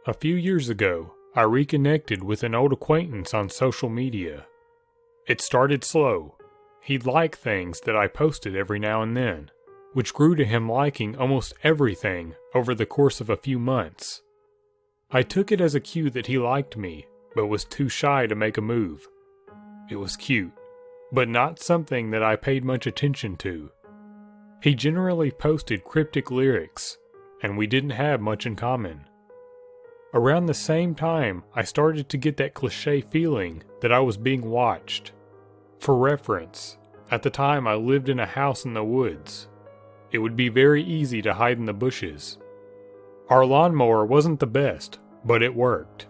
A few years ago, I reconnected with an old acquaintance on social media. It started slow. He'd like things that I posted every now and then, which grew to him liking almost everything over the course of a few months. I took it as a cue that he liked me, but was too shy to make a move. It was cute, but not something that I paid much attention to. He generally posted cryptic lyrics, and we didn't have much in common. Around the same time, I started to get that cliché feeling that I was being watched. For reference, at the time I lived in a house in the woods. It would be very easy to hide in the bushes. Our lawnmower wasn't the best, but it worked.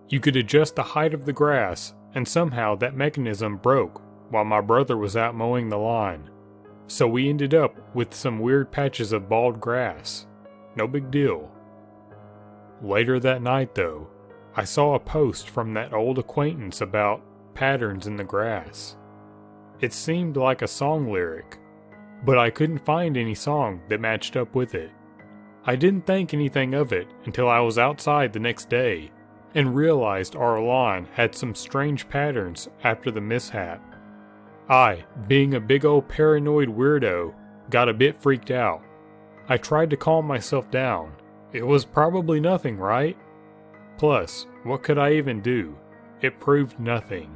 You could adjust the height of the grass, and somehow that mechanism broke while my brother was out mowing the lawn. So we ended up with some weird patches of bald grass. No big deal. Later that night, though, I saw a post from that old acquaintance about patterns in the grass. It seemed like a song lyric, but I couldn't find any song that matched up with it. I didn't think anything of it until I was outside the next day and realized our lawn had some strange patterns after the mishap. I, being a big old paranoid weirdo, got a bit freaked out. I tried to calm myself down. It was probably nothing, right? Plus, what could I even do? It proved nothing.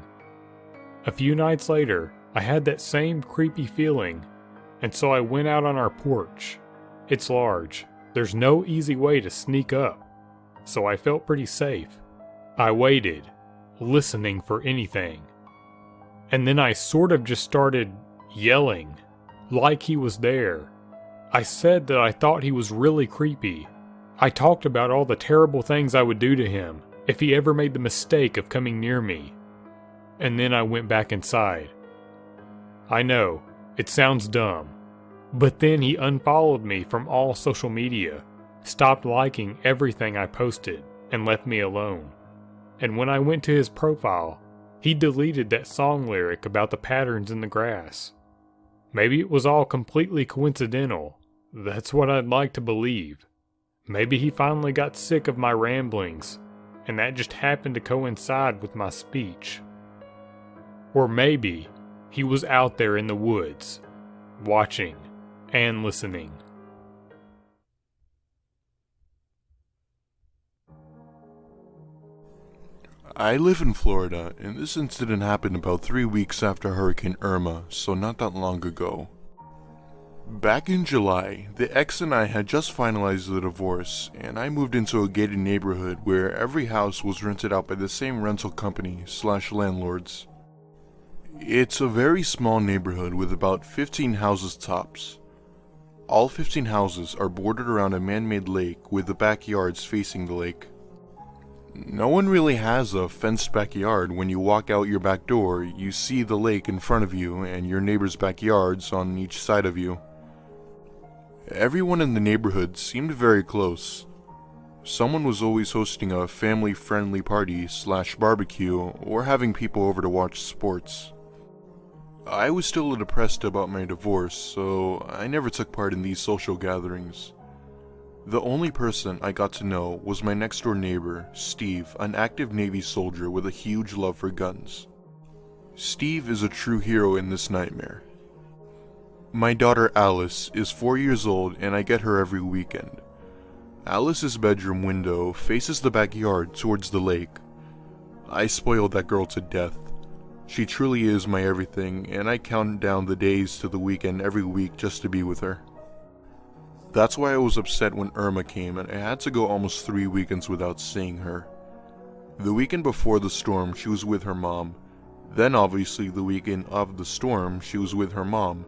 A few nights later, I had that same creepy feeling, and so I went out on our porch. It's large. There's no easy way to sneak up, so I felt pretty safe. I waited, listening for anything. And then I sort of just started yelling, like he was there. I said that I thought he was really creepy. I talked about all the terrible things I would do to him if he ever made the mistake of coming near me. And then I went back inside. I know, it sounds dumb, but then he unfollowed me from all social media, stopped liking everything I posted, and left me alone. And when I went to his profile, he deleted that song lyric about the patterns in the grass. Maybe it was all completely coincidental. That's what I'd like to believe. Maybe he finally got sick of my ramblings, and that just happened to coincide with my speech. Or maybe he was out there in the woods, watching and listening. I live in Florida, and this incident happened about 3 weeks after Hurricane Irma, so not that long ago. Back in July, the ex and I had just finalized the divorce, and I moved into a gated neighborhood where every house was rented out by the same rental company / landlords. It's a very small neighborhood with about 15 houses tops. All 15 houses are bordered around a man-made lake with the backyards facing the lake. No one really has a fenced backyard. When you walk out your back door, you see the lake in front of you and your neighbor's backyards on each side of you. Everyone in the neighborhood seemed very close. Someone was always hosting a family-friendly party / barbecue or having people over to watch sports. I was still depressed about my divorce, so I never took part in these social gatherings. The only person I got to know was my next-door neighbor, Steve, an active Navy soldier with a huge love for guns. Steve is a true hero in this nightmare. My daughter Alice is 4 years old, and I get her every weekend. Alice's bedroom window faces the backyard towards the lake. I spoiled that girl to death. She truly is my everything, and I count down the days to the weekend every week just to be with her. That's why I was upset when Irma came and I had to go almost 3 weekends without seeing her. The weekend before the storm, she was with her mom. Then obviously the weekend of the storm, she was with her mom.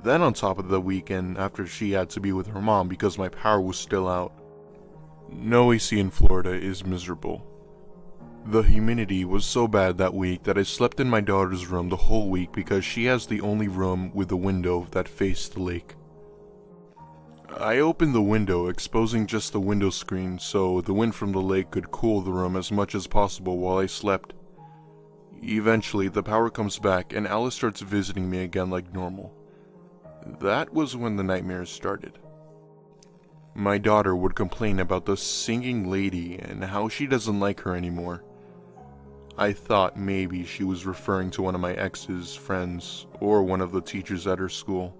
Then on top of the weekend after, she had to be with her mom because my power was still out. No AC in Florida is miserable. The humidity was so bad that week that I slept in my daughter's room the whole week because she has the only room with a window that faced the lake. I opened the window, exposing just the window screen so the wind from the lake could cool the room as much as possible while I slept. Eventually, the power comes back and Alice starts visiting me again like normal. That was when the nightmares started. My daughter would complain about the singing lady and how she doesn't like her anymore. I thought maybe she was referring to one of my ex's friends or one of the teachers at her school.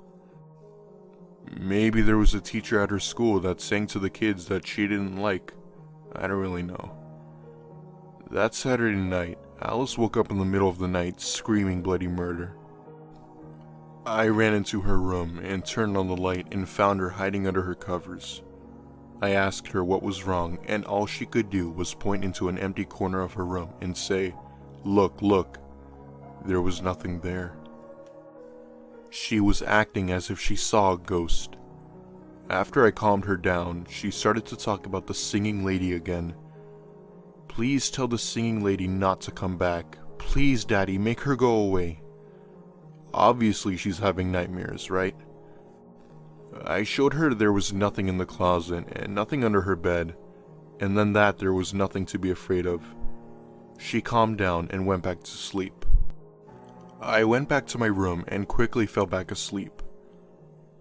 Maybe there was a teacher at her school that sang to the kids that she didn't like. I don't really know. That Saturday night, Alice woke up in the middle of the night screaming bloody murder. I ran into her room and turned on the light and found her hiding under her covers. I asked her what was wrong, and all she could do was point into an empty corner of her room and say, "Look, look." There was nothing there. She was acting as if she saw a ghost. After I calmed her down, she started to talk about the singing lady again. "Please tell the singing lady not to come back. Please, Daddy, make her go away." Obviously she's having nightmares, right? I showed her there was nothing in the closet and nothing under her bed, and then that there was nothing to be afraid of. She calmed down and went back to sleep. I went back to my room and quickly fell back asleep.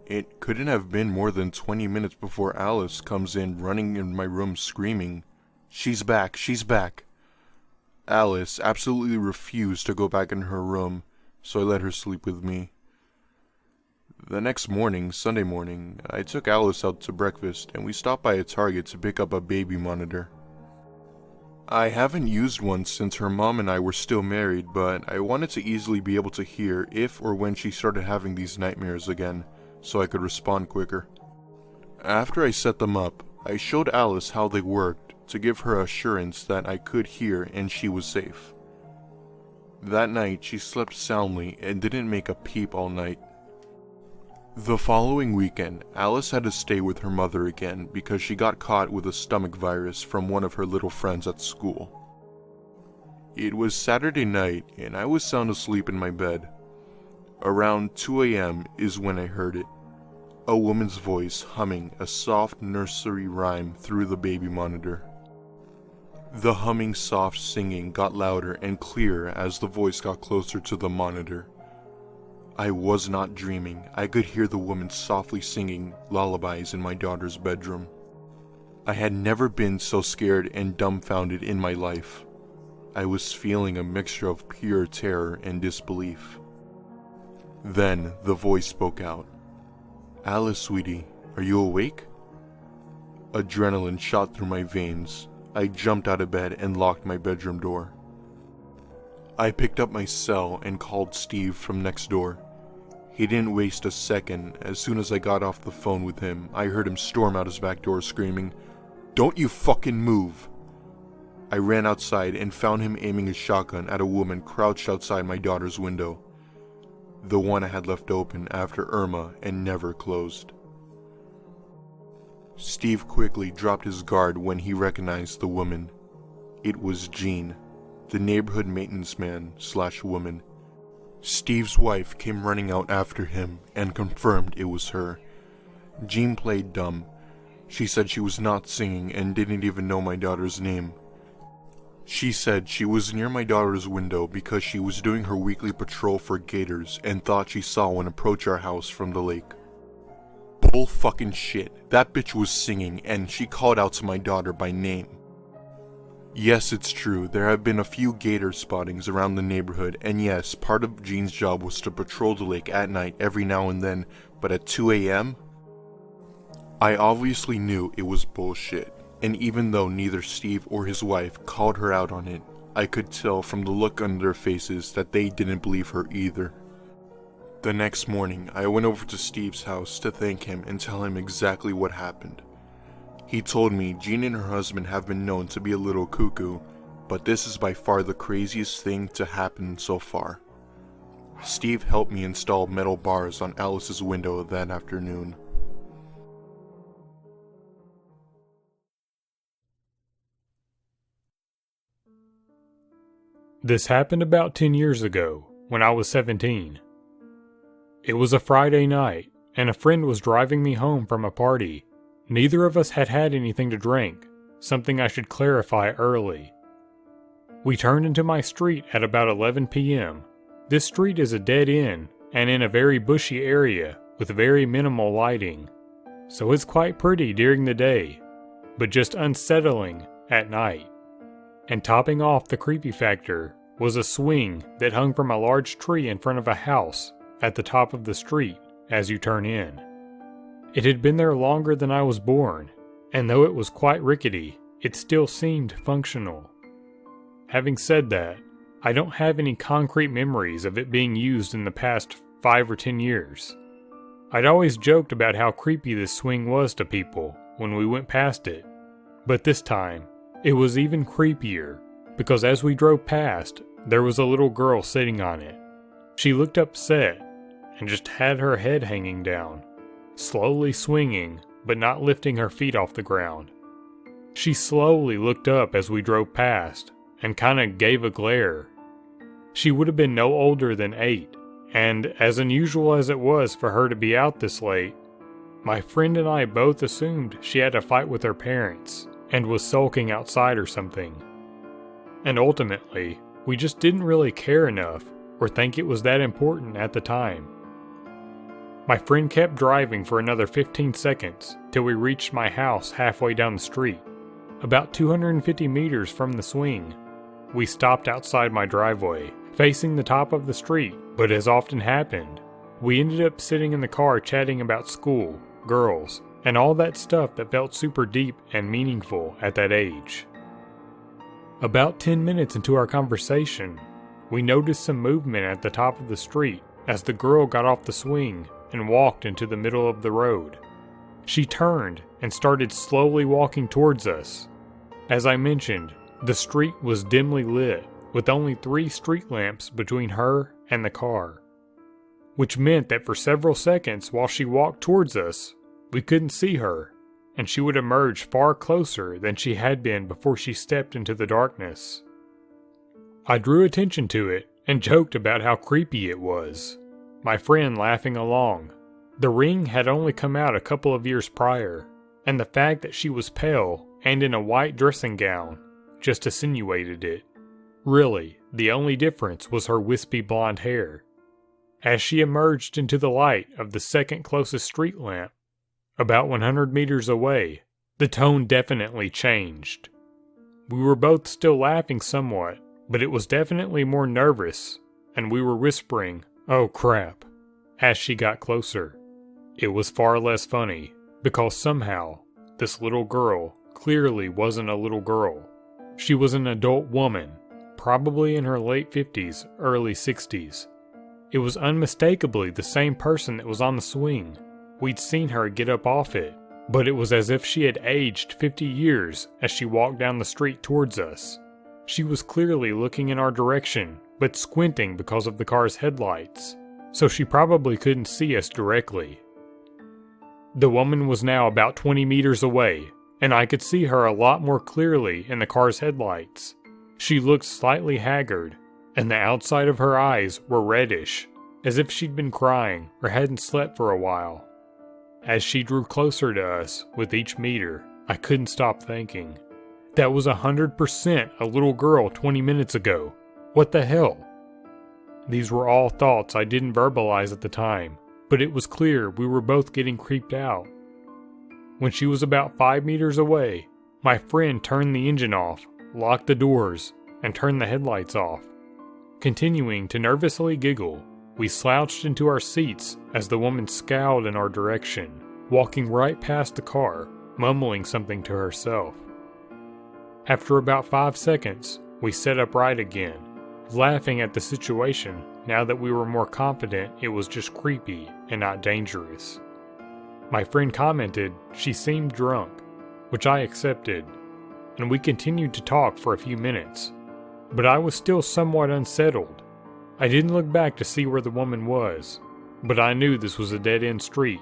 It couldn't have been more than 20 minutes before Alice comes in running in my room screaming, "She's back, she's back." Alice absolutely refused to go back in her room, so I let her sleep with me. The next morning, Sunday morning, I took Alice out to breakfast and we stopped by a Target to pick up a baby monitor. I haven't used one since her mom and I were still married, but I wanted to easily be able to hear if or when she started having these nightmares again, so I could respond quicker. After I set them up, I showed Alice how they worked to give her assurance that I could hear and she was safe. That night, she slept soundly and didn't make a peep all night. The following weekend, Alice had to stay with her mother again because she got caught with a stomach virus from one of her little friends at school. It was Saturday night and I was sound asleep in my bed. Around 2 a.m. is when I heard it. A woman's voice humming a soft nursery rhyme through the baby monitor. The humming soft singing got louder and clearer as the voice got closer to the monitor. I was not dreaming. I could hear the woman softly singing lullabies in my daughter's bedroom. I had never been so scared and dumbfounded in my life. I was feeling a mixture of pure terror and disbelief. Then the voice spoke out. "Alice, sweetie, are you awake?" Adrenaline shot through my veins. I jumped out of bed and locked my bedroom door. I picked up my cell and called Steve from next door. He didn't waste a second. As soon as I got off the phone with him, I heard him storm out his back door screaming, "Don't you fucking move!" I ran outside and found him aiming a shotgun at a woman crouched outside my daughter's window. The one I had left open after Irma and never closed. Steve quickly dropped his guard when he recognized the woman. It was Jean, the neighborhood maintenance man/woman. Steve's wife came running out after him and confirmed it was her. Jean played dumb. She said she was not singing and didn't even know my daughter's name. She said she was near my daughter's window because she was doing her weekly patrol for gators and thought she saw one approach our house from the lake. Bull fucking shit. That bitch was singing and she called out to my daughter by name. Yes, it's true, there have been a few gator spottings around the neighborhood, and yes, part of Jean's job was to patrol the lake at night every now and then, but at 2 a.m.? I obviously knew it was bullshit, and even though neither Steve or his wife called her out on it, I could tell from the look on their faces that they didn't believe her either. The next morning, I went over to Steve's house to thank him and tell him exactly what happened. He told me Jean and her husband have been known to be a little cuckoo, but this is by far the craziest thing to happen so far. Steve helped me install metal bars on Alice's window that afternoon. This happened about 10 years ago, when I was 17. It was a Friday night, and a friend was driving me home from a party. Neither of us had had anything to drink, something I should clarify early. We turned into my street at about 11 p.m. This street is a dead end, and in a very bushy area, with very minimal lighting. so it's quite pretty during the day, but just unsettling at night. And topping off the creepy factor was a swing that hung from a large tree in front of a house at the top of the street as you turn in. It had been there longer than I was born, and though it was quite rickety, it still seemed functional. Having said that, I don't have any concrete memories of it being used in the past 5 or 10 years. I'd always joked about how creepy this swing was to people when we went past it, but this time, it was even creepier, because as we drove past, there was a little girl sitting on it. She looked upset, and just had her head hanging down, slowly swinging, but not lifting her feet off the ground. She slowly looked up as we drove past, and kinda gave a glare. She would have been no older than 8, and as unusual as it was for her to be out this late, my friend and I both assumed she had a fight with her parents, and was sulking outside or something. And ultimately, we just didn't really care enough, or think it was that important at the time. My friend kept driving for another 15 seconds till we reached my house halfway down the street. About 250 meters from the swing, we stopped outside my driveway, facing the top of the street, but as often happened, we ended up sitting in the car chatting about school, girls, and all that stuff that felt super deep and meaningful at that age. About 10 minutes into our conversation, we noticed some movement at the top of the street as the girl got off the swing and walked into the middle of the road. She turned and started slowly walking towards us. As I mentioned, the street was dimly lit, with only 3 street lamps between her and the car, which meant that for several seconds while she walked towards us, we couldn't see her, and she would emerge far closer than she had been before she stepped into the darkness. I drew attention to it and joked about how creepy it was, my friend laughing along. The ring had only come out a couple of years prior, and the fact that she was pale and in a white dressing gown just insinuated it. Really, the only difference was her wispy blonde hair. As she emerged into the light of the second closest street lamp, about 100 meters away, the tone definitely changed. We were both still laughing somewhat, but it was definitely more nervous, and we were whispering, "Oh crap," as she got closer. It was far less funny, because somehow, this little girl clearly wasn't a little girl. She was an adult woman, probably in her late 50s, early 60s. It was unmistakably the same person that was on the swing. We'd seen her get up off it, but it was as if she had aged 50 years as she walked down the street towards us. She was clearly looking in our direction, but squinting because of the car's headlights, so she probably couldn't see us directly. The woman was now about 20 meters away, and I could see her a lot more clearly in the car's headlights. She looked slightly haggard, and the outside of her eyes were reddish, as if she'd been crying or hadn't slept for a while. As she drew closer to us with each meter, I couldn't stop thinking, that was 100% a little girl 20 minutes ago. What the hell? These were all thoughts I didn't verbalize at the time, but it was clear we were both getting creeped out. When she was about 5 meters away, my friend turned the engine off, locked the doors, and turned the headlights off. Continuing to nervously giggle, we slouched into our seats as the woman scowled in our direction, walking right past the car, mumbling something to herself. After about 5 seconds, we sat upright again, laughing at the situation now that we were more confident it was just creepy and not dangerous. My friend commented she seemed drunk, which I accepted, and we continued to talk for a few minutes, but I was still somewhat unsettled. I didn't look back to see where the woman was, but I knew this was a dead-end street,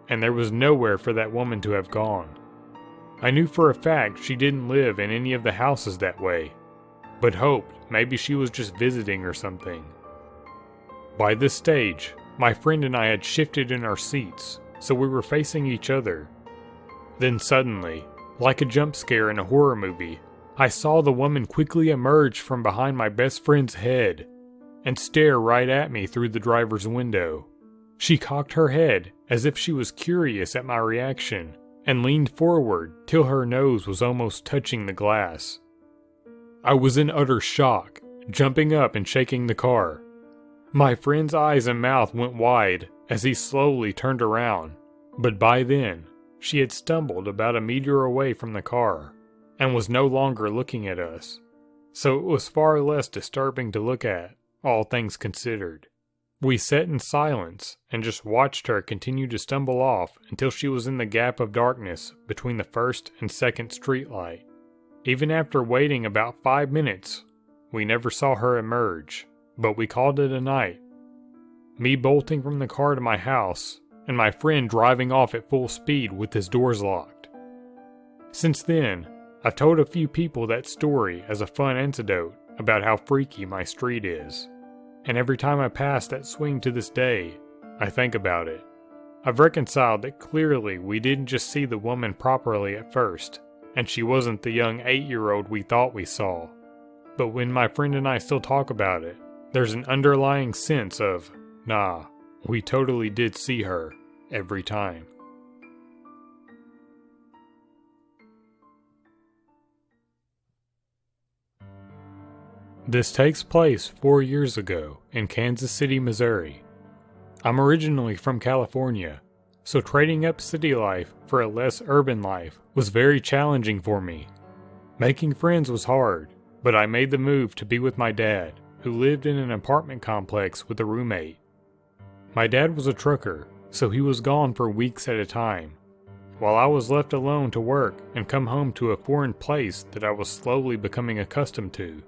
and there was nowhere for that woman to have gone. I knew for a fact she didn't live in any of the houses that way, but hoped maybe she was just visiting or something. By this stage, my friend and I had shifted in our seats, so we were facing each other. Then suddenly, like a jump scare in a horror movie, I saw the woman quickly emerge from behind my best friend's head and stare right at me through the driver's window. She cocked her head as if she was curious at my reaction, and leaned forward till her nose was almost touching the glass. I was in utter shock, jumping up and shaking the car. My friend's eyes and mouth went wide as he slowly turned around, but by then, she had stumbled about a meter away from the car, and was no longer looking at us, so it was far less disturbing to look at, all things considered. We sat in silence and just watched her continue to stumble off until she was in the gap of darkness between the first and second streetlight. Even after waiting about 5 minutes, we never saw her emerge, but we called it a night. Me bolting from the car to my house, and my friend driving off at full speed with his doors locked. Since then, I've told a few people that story as a fun anecdote about how freaky my street is. And every time I pass that swing to this day, I think about it. I've reconciled that clearly we didn't just see the woman properly at first, and she wasn't the young 8-year-old we thought we saw. But when my friend and I still talk about it, there's an underlying sense of, nah, we totally did see her, every time. This takes place 4 years ago in Kansas City, Missouri. I'm originally from California, so trading up city life for a less urban life was very challenging for me. Making friends was hard, but I made the move to be with my dad, who lived in an apartment complex with a roommate. My dad was a trucker, so he was gone for weeks at a time, while I was left alone to work and come home to a foreign place that I was slowly becoming accustomed to.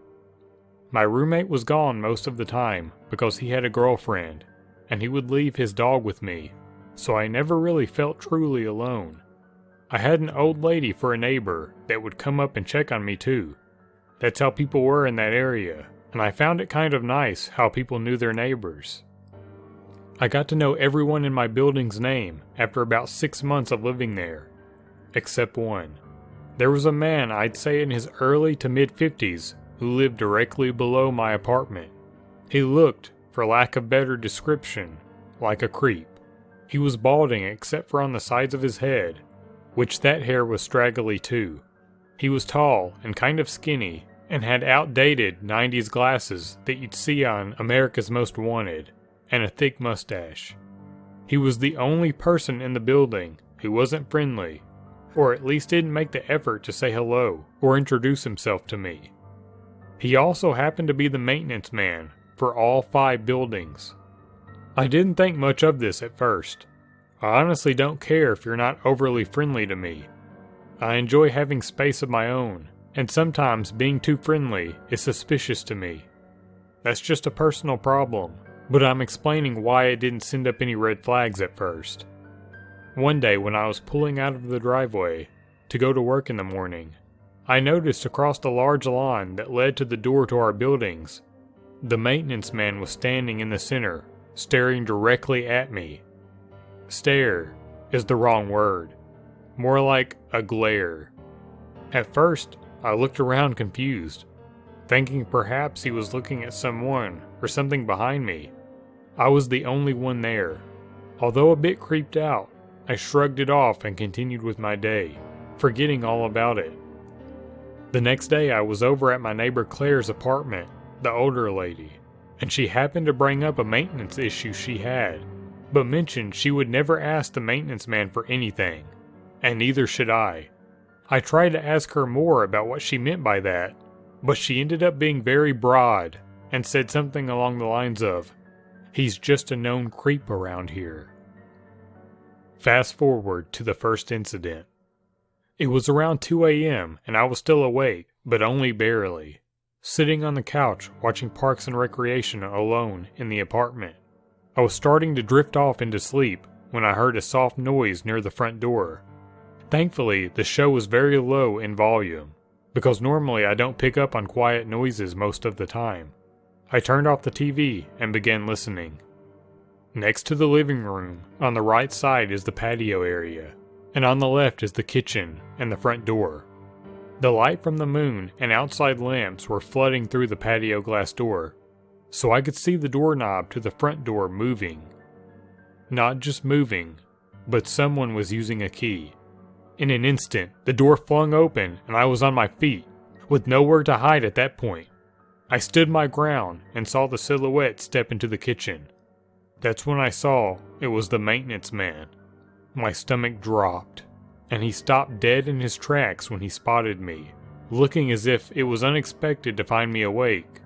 My roommate was gone most of the time because he had a girlfriend, and he would leave his dog with me, so I never really felt truly alone. I had an old lady for a neighbor that would come up and check on me too. That's how people were in that area, and I found it kind of nice how people knew their neighbors. I got to know everyone in my building's name after about 6 months of living there, except one. There was a man I'd say in his early to mid-50s who lived directly below my apartment. He looked, for lack of better description, like a creep. He was balding except for on the sides of his head, which that hair was straggly too. He was tall and kind of skinny, and had outdated 90s glasses that you'd see on America's Most Wanted, and a thick mustache. He was the only person in the building who wasn't friendly, or at least didn't make the effort to say hello or introduce himself to me. He also happened to be the maintenance man for all 5 buildings. I didn't think much of this at first. I honestly don't care if you're not overly friendly to me. I enjoy having space of my own, and sometimes being too friendly is suspicious to me. That's just a personal problem, but I'm explaining why it didn't send up any red flags at first. One day when I was pulling out of the driveway to go to work in the morning, I noticed across the large lawn that led to the door to our buildings, the maintenance man was standing in the center, staring directly at me. Stare is the wrong word. More like a glare. At first, I looked around confused, thinking perhaps he was looking at someone or something behind me. I was the only one there. Although a bit creeped out, I shrugged it off and continued with my day, forgetting all about it. The next day I was over at my neighbor Claire's apartment, the older lady, and she happened to bring up a maintenance issue she had, but mentioned she would never ask the maintenance man for anything, and neither should I. I tried to ask her more about what she meant by that, but she ended up being very broad and said something along the lines of, "He's just a known creep around here." Fast forward to the first incident. It was around 2 a.m. and I was still awake, but only barely, sitting on the couch watching Parks and Recreation alone in the apartment. I was starting to drift off into sleep when I heard a soft noise near the front door. Thankfully, the show was very low in volume, because normally I don't pick up on quiet noises most of the time. I turned off the TV and began listening. Next to the living room, on the right side is the patio area, and on the left is the kitchen and the front door. The light from the moon and outside lamps were flooding through the patio glass door, so I could see the doorknob to the front door moving. Not just moving, but someone was using a key. In an instant, the door flung open and I was on my feet, with nowhere to hide at that point. I stood my ground and saw the silhouette step into the kitchen. That's when I saw it was the maintenance man. My stomach dropped, and he stopped dead in his tracks when he spotted me, looking as if it was unexpected to find me awake.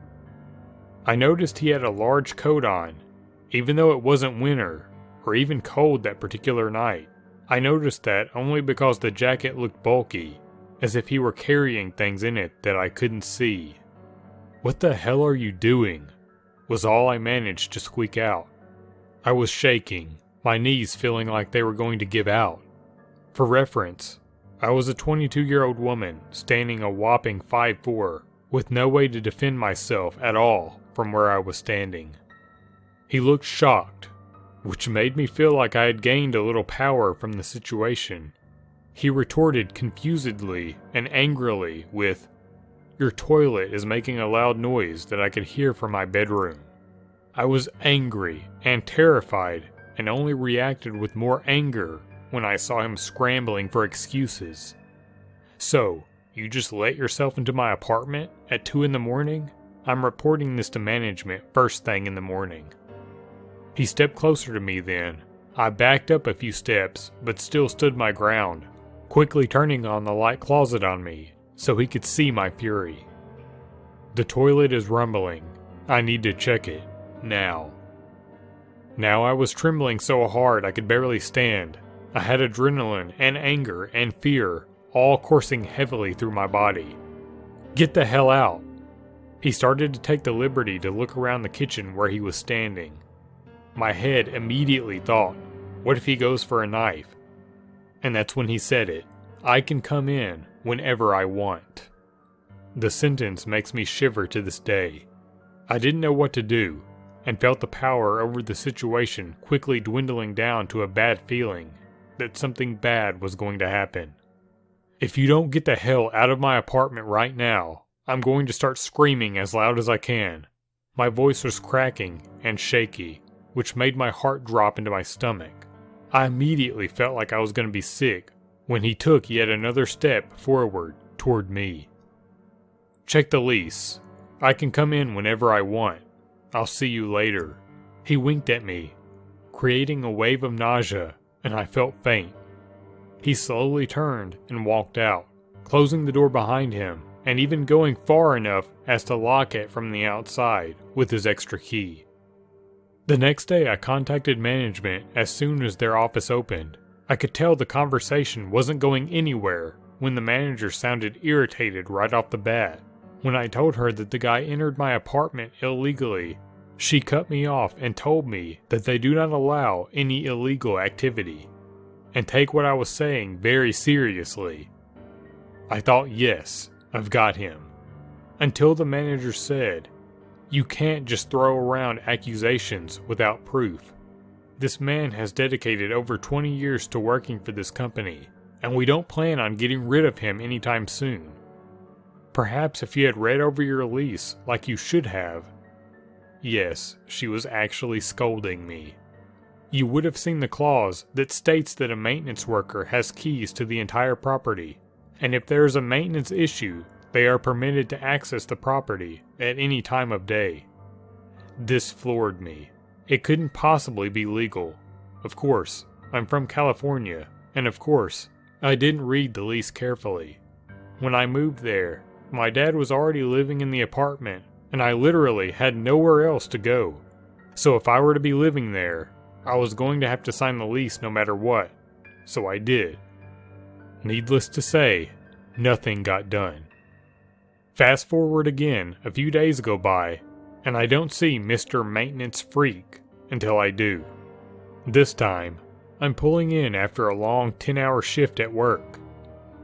I noticed he had a large coat on, even though it wasn't winter or even cold that particular night. I noticed that only because the jacket looked bulky, as if he were carrying things in it that I couldn't see. "What the hell are you doing?" was all I managed to squeak out. I was shaking, my knees feeling like they were going to give out. For reference, I was a 22-year-old woman standing a whopping 5'4", with no way to defend myself at all from where I was standing. He looked shocked, which made me feel like I had gained a little power from the situation. He retorted confusedly and angrily with, "Your toilet is making a loud noise that I could hear from my bedroom." I was angry and terrified and only reacted with more anger when I saw him scrambling for excuses. "So, you just let yourself into my apartment at 2 in the morning? I'm reporting this to management first thing in the morning." He stepped closer to me then. I backed up a few steps, but still stood my ground, quickly turning on the light closet on me so he could see my fury. "The toilet is rumbling. I need to check it. Now." Now I was trembling so hard I could barely stand. I had adrenaline and anger and fear all coursing heavily through my body. "Get the hell out." He started to take the liberty to look around the kitchen where he was standing. My head immediately thought, what if he goes for a knife? And that's when he said it. "I can come in whenever I want." The sentence makes me shiver to this day. I didn't know what to do, and felt the power over the situation quickly dwindling down to a bad feeling that something bad was going to happen. "If you don't get the hell out of my apartment right now, I'm going to start screaming as loud as I can." My voice was cracking and shaky, which made my heart drop into my stomach. I immediately felt like I was going to be sick when he took yet another step forward toward me. "Check the lease. I can come in whenever I want. I'll see you later." He winked at me, creating a wave of nausea, and I felt faint. He slowly turned and walked out, closing the door behind him and even going far enough as to lock it from the outside with his extra key. The next day I contacted management as soon as their office opened. I could tell the conversation wasn't going anywhere when the manager sounded irritated right off the bat. When I told her that the guy entered my apartment illegally, she cut me off and told me that they do not allow any illegal activity, and take what I was saying very seriously. I thought, yes, I've got him. Until the manager said, "You can't just throw around accusations without proof. This man has dedicated over 20 years to working for this company, and we don't plan on getting rid of him anytime soon. Perhaps if you had read over your lease like you should have." Yes, she was actually scolding me. "You would have seen the clause that states that a maintenance worker has keys to the entire property, and if there is a maintenance issue, they are permitted to access the property at any time of day." This floored me. It couldn't possibly be legal. Of course, I'm from California, and of course, I didn't read the lease carefully. When I moved there, my dad was already living in the apartment, and I literally had nowhere else to go. So if I were to be living there, I was going to have to sign the lease no matter what. So I did. Needless to say, nothing got done. Fast forward again, a few days go by, and I don't see Mr. Maintenance Freak until I do. This time, I'm pulling in after a long 10-hour shift at work.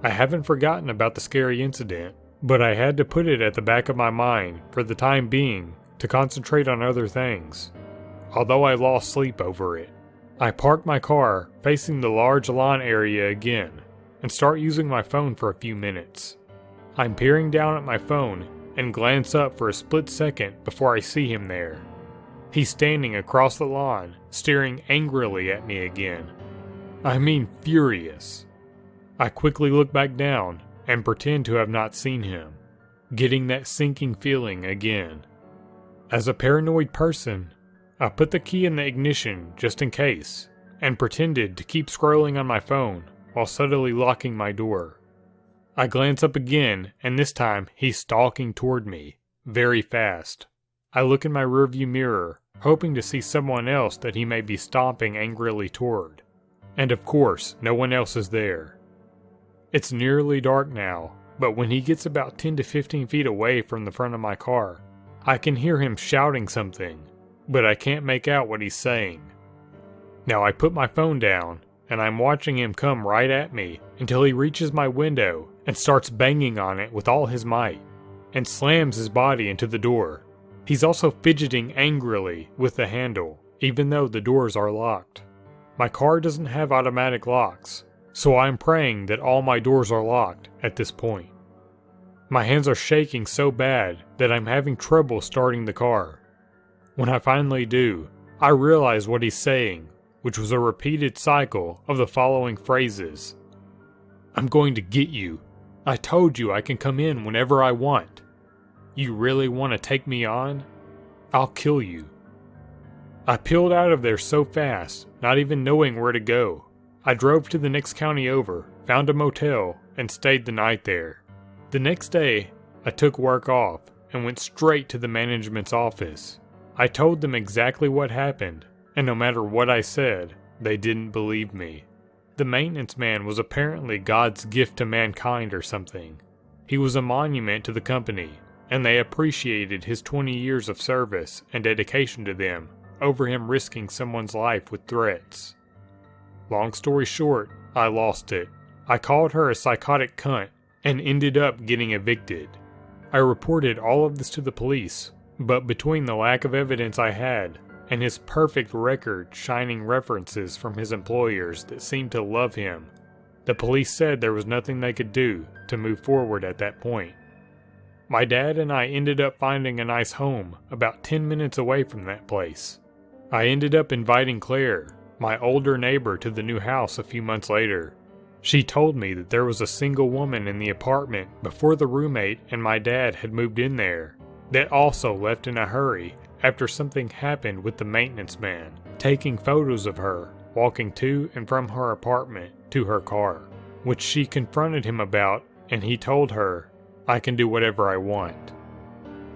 I haven't forgotten about the scary incident, but I had to put it at the back of my mind for the time being to concentrate on other things, although I lost sleep over it. I park my car facing the large lawn area again and start using my phone for a few minutes. I'm peering down at my phone and glance up for a split second before I see him there. He's standing across the lawn, staring angrily at me again. I mean furious. I quickly look back down and pretend to have not seen him, getting that sinking feeling again. As a paranoid person, I put the key in the ignition just in case, and pretended to keep scrolling on my phone while subtly locking my door. I glance up again, and this time he's stalking toward me, very fast. I look in my rearview mirror, hoping to see someone else that he may be stomping angrily toward. And of course, no one else is there. It's nearly dark now, but when he gets about 10 to 15 feet away from the front of my car, I can hear him shouting something, but I can't make out what he's saying. Now I put my phone down, and I'm watching him come right at me until he reaches my window and starts banging on it with all his might, and slams his body into the door. He's also fidgeting angrily with the handle, even though the doors are locked. My car doesn't have automatic locks, so I'm praying that all my doors are locked at this point. My hands are shaking so bad that I'm having trouble starting the car. When I finally do, I realize what he's saying, which was a repeated cycle of the following phrases. I'm going to get you. I told you I can come in whenever I want. You really want to take me on? I'll kill you. I peeled out of there so fast, not even knowing where to go. I drove to the next county over, found a motel, and stayed the night there. The next day, I took work off and went straight to the management's office. I told them exactly what happened, and no matter what I said, they didn't believe me. The maintenance man was apparently God's gift to mankind or something. He was a monument to the company, and they appreciated his 20 years of service and dedication to them over him risking someone's life with threats. Long story short, I lost it. I called her a psychotic cunt and ended up getting evicted. I reported all of this to the police, but between the lack of evidence I had and his perfect record shining references from his employers that seemed to love him, the police said there was nothing they could do to move forward at that point. My dad and I ended up finding a nice home about 10 minutes away from that place. I ended up inviting Claire, my older neighbor, to the new house a few months later. She told me that there was a single woman in the apartment before the roommate and my dad had moved in there, that also left in a hurry after something happened with the maintenance man, taking photos of her walking to and from her apartment to her car, which she confronted him about, and he told her, I can do whatever I want.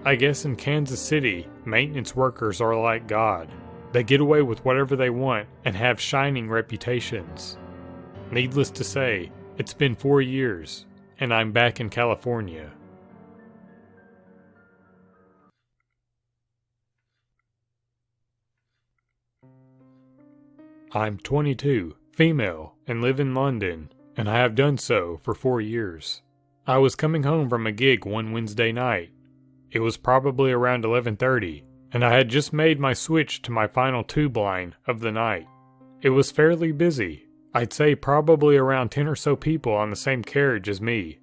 I guess in Kansas City, maintenance workers are like God. They get away with whatever they want and have shining reputations. Needless to say, it's been 4 years, and I'm back in California. I'm 22, female, and live in London, and I have done so for 4 years. I was coming home from a gig one Wednesday night. It was probably around 11:30, and I had just made my switch to my final tube line of the night. It was fairly busy. I'd say probably around 10 or so people on the same carriage as me.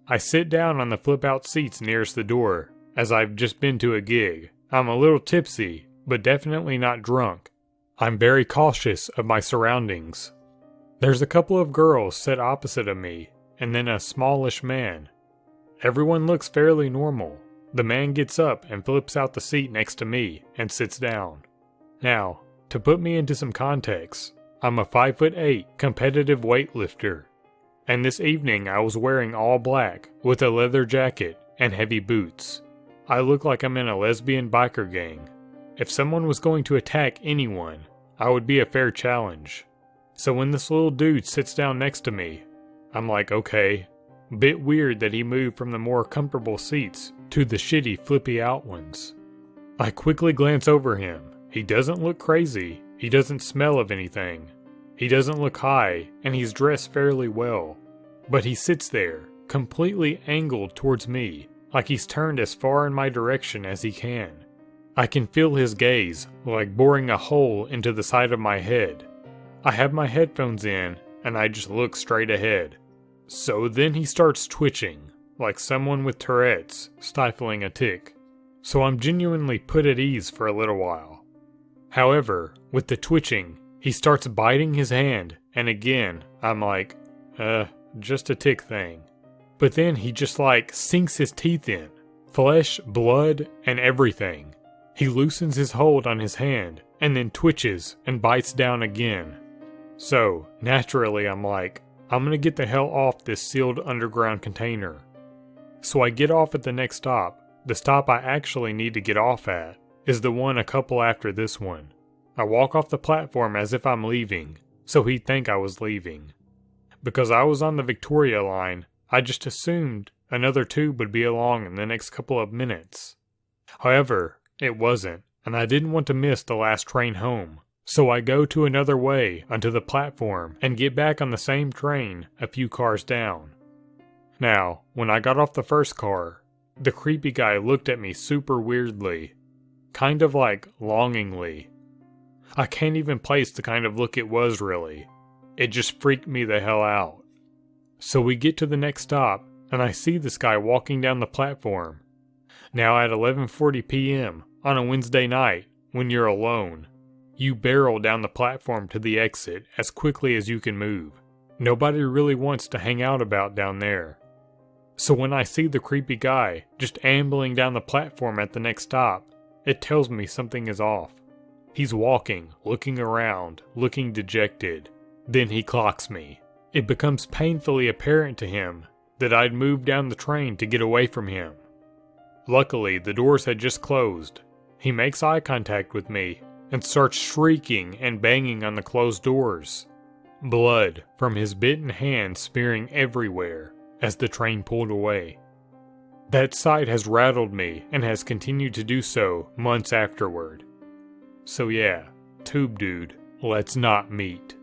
I sit down on the flip-out seats nearest the door, as I've just been to a gig. I'm a little tipsy, but definitely not drunk. I'm very cautious of my surroundings. There's a couple of girls set opposite of me, and then a smallish man. Everyone looks fairly normal. The man gets up and flips out the seat next to me and sits down. Now, to put me into some context, I'm a 5'8" competitive weightlifter, and this evening I was wearing all black with a leather jacket and heavy boots. I look like I'm in a lesbian biker gang. If someone was going to attack anyone, I would be a fair challenge. So when this little dude sits down next to me, I'm like, okay. Bit weird that he moved from the more comfortable seats to the shitty flippy out ones. I quickly glance over him. He doesn't look crazy. He doesn't smell of anything. He doesn't look high, and he's dressed fairly well. But he sits there, completely angled towards me, like he's turned as far in my direction as he can. I can feel his gaze, like boring a hole into the side of my head. I have my headphones in, and I just look straight ahead. So then he starts twitching, like someone with Tourette's, stifling a tick. So I'm genuinely put at ease for a little while. However, with the twitching, he starts biting his hand and again, I'm like, just a tick thing. But then he just sinks his teeth in. Flesh, blood, and everything. He loosens his hold on his hand, and then twitches and bites down again. So, naturally I'm like, I'm gonna get the hell off this sealed underground container. So I get off at the next stop. The stop I actually need to get off at is the one a couple after this one. I walk off the platform as if I'm leaving, so he'd think I was leaving. Because I was on the Victoria line, I just assumed another tube would be along in the next couple of minutes. However, it wasn't, and I didn't want to miss the last train home. So I go to another way onto the platform and get back on the same train a few cars down. Now, when I got off the first car, the creepy guy looked at me super weirdly. Kind of longingly. I can't even place the kind of look it was really. It just freaked me the hell out. So we get to the next stop, and I see this guy walking down the platform. Now at 11:40 p.m. on a Wednesday night, when you're alone, you barrel down the platform to the exit as quickly as you can move. Nobody really wants to hang out about down there. So when I see the creepy guy just ambling down the platform at the next stop, it tells me something is off. He's walking, looking around, looking dejected. Then he clocks me. It becomes painfully apparent to him that I'd moved down the train to get away from him. Luckily, the doors had just closed. He makes eye contact with me and starts shrieking and banging on the closed doors. Blood from his bitten hand smearing everywhere as the train pulled away. That sight has rattled me and has continued to do so months afterward. So yeah, Tube Dude, let's not meet.